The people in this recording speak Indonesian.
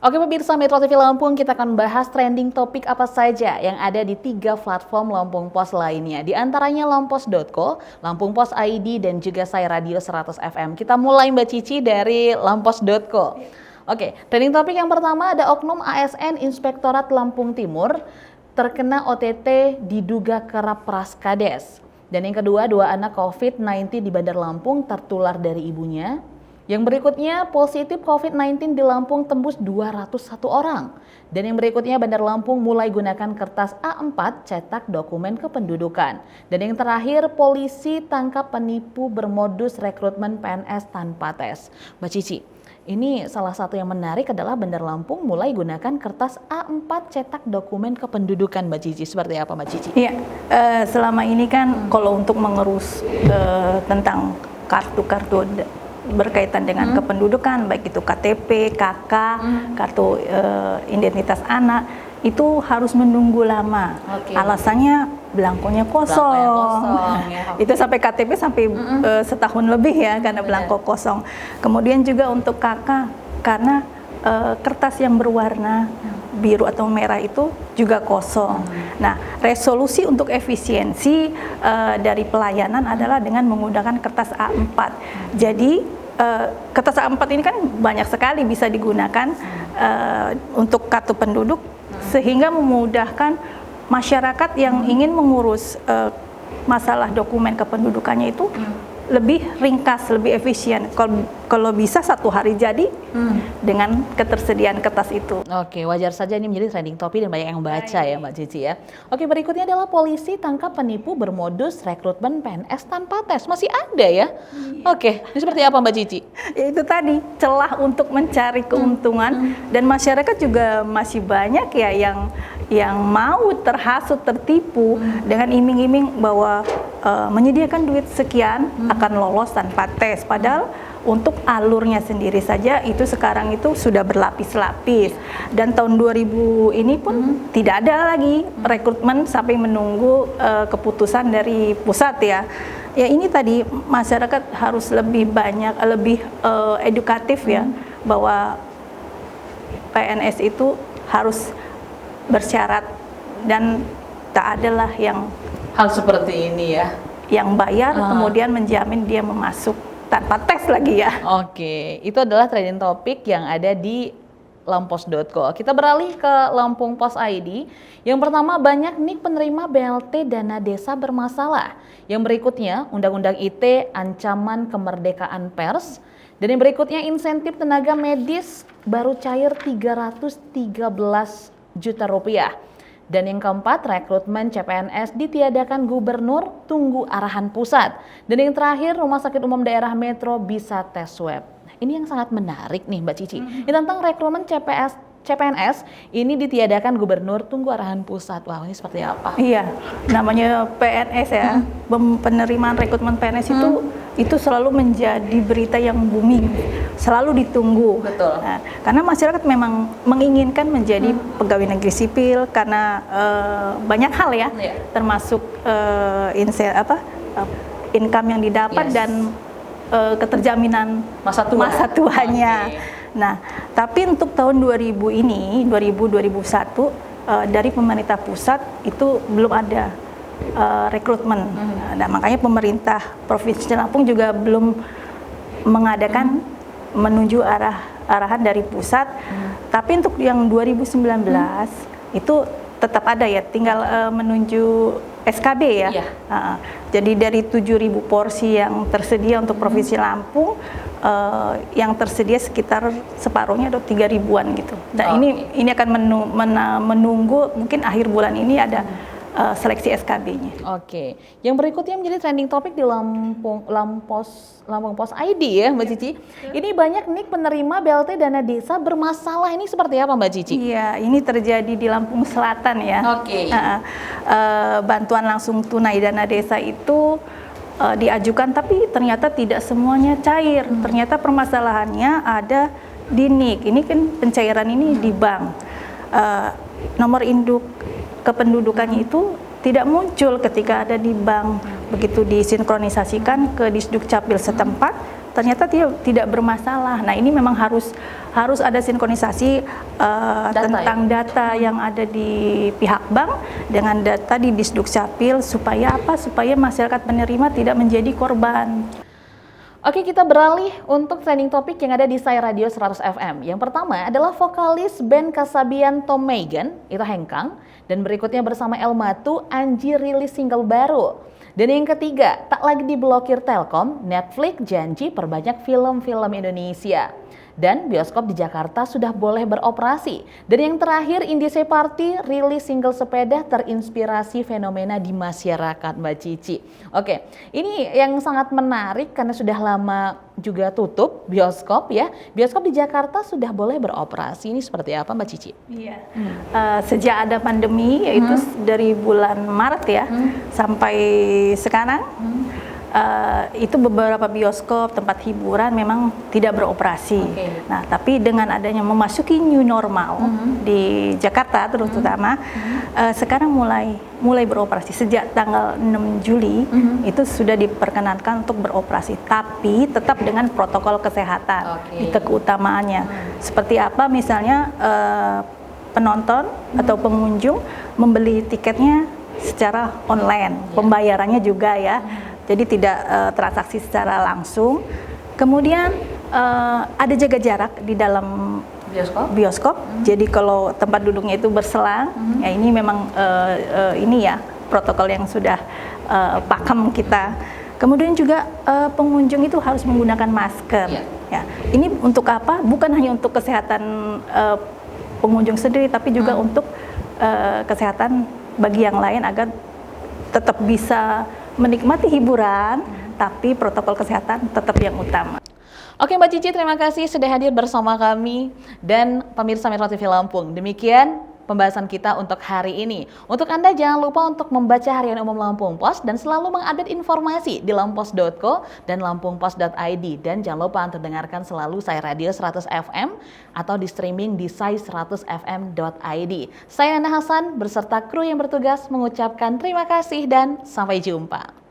Oke pemirsa Metro TV Lampung, kita akan bahas trending topik apa saja yang ada di 3 platform Lampung Pos lainnya. Di antaranya lampos.co, Lampung Pos ID, dan juga Saya Radio 100 FM. Kita mulai Mbak Cici dari lampos.co. Oke, trending topik yang pertama ada oknum ASN Inspektorat Lampung Timur terkena OTT diduga kerap praskades. Dan yang kedua, 2 anak COVID-19 di Bandar Lampung tertular dari ibunya. Yang berikutnya, positif COVID-19 di Lampung tembus 201 orang. Dan yang berikutnya, Bandar Lampung mulai gunakan kertas A4 cetak dokumen kependudukan. Dan yang terakhir, polisi tangkap penipu bermodus rekrutmen PNS tanpa tes. Mbak Cici, ini salah satu yang menarik adalah Bandar Lampung mulai gunakan kertas A4 cetak dokumen kependudukan, Mbak Cici. Seperti apa, Mbak Cici? Iya, selama ini kan kalau untuk mengurus tentang kartu-kartu berkaitan dengan kependudukan, baik itu KTP, KK, kartu identitas anak, itu harus menunggu lama. Alasannya belangkonya kosong. Ya. Itu sampai KTP sampai setahun lebih ya karena belangko kosong. Kemudian juga untuk KK karena kertas yang berwarna biru atau merah itu juga kosong. Nah, resolusi untuk efisiensi dari pelayanan adalah dengan menggunakan kertas A4. Jadi kertas A4 ini kan banyak sekali bisa digunakan untuk kartu penduduk, sehingga memudahkan masyarakat yang ingin mengurus masalah dokumen kependudukannya itu lebih ringkas, lebih efisien. Kalau bisa 1 hari jadi dengan ketersediaan kertas itu. Oke, wajar saja ini menjadi trending topik dan banyak yang baca ya Mbak Cici ya. Oke, berikutnya adalah polisi tangkap penipu bermodus rekrutmen PNS tanpa tes. Masih ada ya? Oke, ini seperti apa Mbak Cici? Ya, itu tadi, celah untuk mencari keuntungan dan masyarakat juga masih banyak ya yang mau terhasut, tertipu dengan iming-iming bahwa menyediakan duit sekian akan lolos tanpa tes. Padahal untuk alurnya sendiri saja itu sekarang itu sudah berlapis-lapis. Dan tahun 2000 ini pun tidak ada lagi rekrutmen sampai menunggu keputusan dari pusat ya. Ya ini tadi masyarakat harus lebih banyak, lebih edukatif ya, bahwa PNS itu harus bersyarat dan tak adalah yang hal seperti ini ya, yang bayar kemudian menjamin dia memasuk tanpa tes lagi ya. Oke, itu adalah trending topik yang ada di lampos.co. Kita beralih ke Lampung Pos ID. Yang pertama, banyak nik penerima BLT dana desa bermasalah. Yang berikutnya, Undang-Undang ITE ancaman kemerdekaan pers. Dan yang berikutnya, insentif tenaga medis baru cair 313 juta rupiah. Dan yang keempat, rekrutmen CPNS ditiadakan gubernur, tunggu arahan pusat. Dan yang terakhir, Rumah Sakit Umum Daerah Metro bisa tes swab. Ini yang sangat menarik nih Mbak Cici. Ini tentang rekrutmen CPNS ini ditiadakan gubernur, tunggu arahan pusat. Wah, ini seperti apa? Iya, namanya PNS ya, penerimaan rekrutmen PNS itu selalu menjadi berita yang booming, selalu ditunggu. Betul. Nah, karena masyarakat memang menginginkan menjadi pegawai negeri sipil karena banyak hal ya, termasuk income yang didapat dan keterjaminan masa tuanya. Nah, tapi untuk tahun 2000 ini, 2000-2001 dari pemerintah pusat itu belum ada rekrutmen. Nah, makanya pemerintah Provinsi Lampung juga belum mengadakan menuju arahan dari pusat. Tapi untuk yang 2019 itu tetap ada ya, tinggal menuju SKB ya. Jadi dari 7.000 porsi yang tersedia untuk Provinsi Lampung, yang tersedia sekitar separuhnya atau 3.000-an gitu. Nah, ini akan menunggu mungkin akhir bulan ini ada seleksi SKB-nya. Oke, yang berikutnya menjadi trending topik di Lampung Pos ID ya Mbak Cici. Ini banyak nik penerima BLT dana desa bermasalah. Ini seperti apa Mbak Cici? Iya, ini terjadi di Lampung Selatan ya. Bantuan langsung tunai dana desa itu diajukan, tapi ternyata tidak semuanya cair. Ternyata permasalahannya ada di NIK. Ini kan pencairan ini di bank. Nomor induk kependudukannya itu tidak muncul ketika ada di bank. Begitu disinkronisasikan ke Disduk Capil setempat, ternyata tidak bermasalah. Nah, ini memang harus ada sinkronisasi tentang data yang ada di pihak bank dengan data di Disdukcapil supaya apa? Supaya masyarakat penerima tidak menjadi korban. Oke, kita beralih untuk trending topik yang ada di Sai Radio 100 FM. Yang pertama adalah vokalis band Kasabian Tom Megan, itu Hengkang. Dan berikutnya bersama El Matu, Anji rilis single baru. Dan yang ketiga, tak lagi diblokir Telkom, Netflix janji perbanyak film-film Indonesia. Dan bioskop di Jakarta sudah boleh beroperasi. Dan yang terakhir, Indie Party rilis single sepeda terinspirasi fenomena di masyarakat, Mbak Cici. Oke, ini yang sangat menarik karena sudah lama juga tutup bioskop ya. Bioskop di Jakarta sudah boleh beroperasi. Ini seperti apa, Mbak Cici? Iya. Sejak ada pandemi, yaitu dari bulan Maret ya, sampai sekarang. Itu beberapa bioskop, tempat hiburan memang tidak beroperasi. Nah, tapi dengan adanya memasuki new normal di Jakarta terutama, sekarang mulai beroperasi. Sejak tanggal 6 Juli itu sudah diperkenankan untuk beroperasi, tapi tetap dengan protokol kesehatan. Itu keutamaannya. Seperti apa misalnya penonton atau pengunjung membeli tiketnya secara online, pembayarannya juga ya. Jadi tidak transaksi secara langsung. Kemudian ada jaga jarak di dalam bioskop. Jadi kalau tempat duduknya itu berselang, ya ini memang ini ya protokol yang sudah pakem kita. Kemudian juga pengunjung itu harus menggunakan masker. Ya, ini untuk apa? Bukan hanya untuk kesehatan pengunjung sendiri, tapi juga untuk kesehatan bagi yang lain agar tetap bisa menikmati hiburan, tapi protokol kesehatan tetap yang utama. Oke Mbak Cici, terima kasih sudah hadir bersama kami dan pemirsa Metro TV Lampung. Demikian pembahasan kita untuk hari ini. Untuk Anda jangan lupa untuk membaca Harian Umum Lampung Pos dan selalu mengupdate informasi di lampos.co dan lampungpos.id. Dan jangan lupa untuk dengarkan selalu Sai Radio 100 FM atau di streaming di sai100fm.id. Saya Nana Hasan beserta kru yang bertugas mengucapkan terima kasih dan sampai jumpa.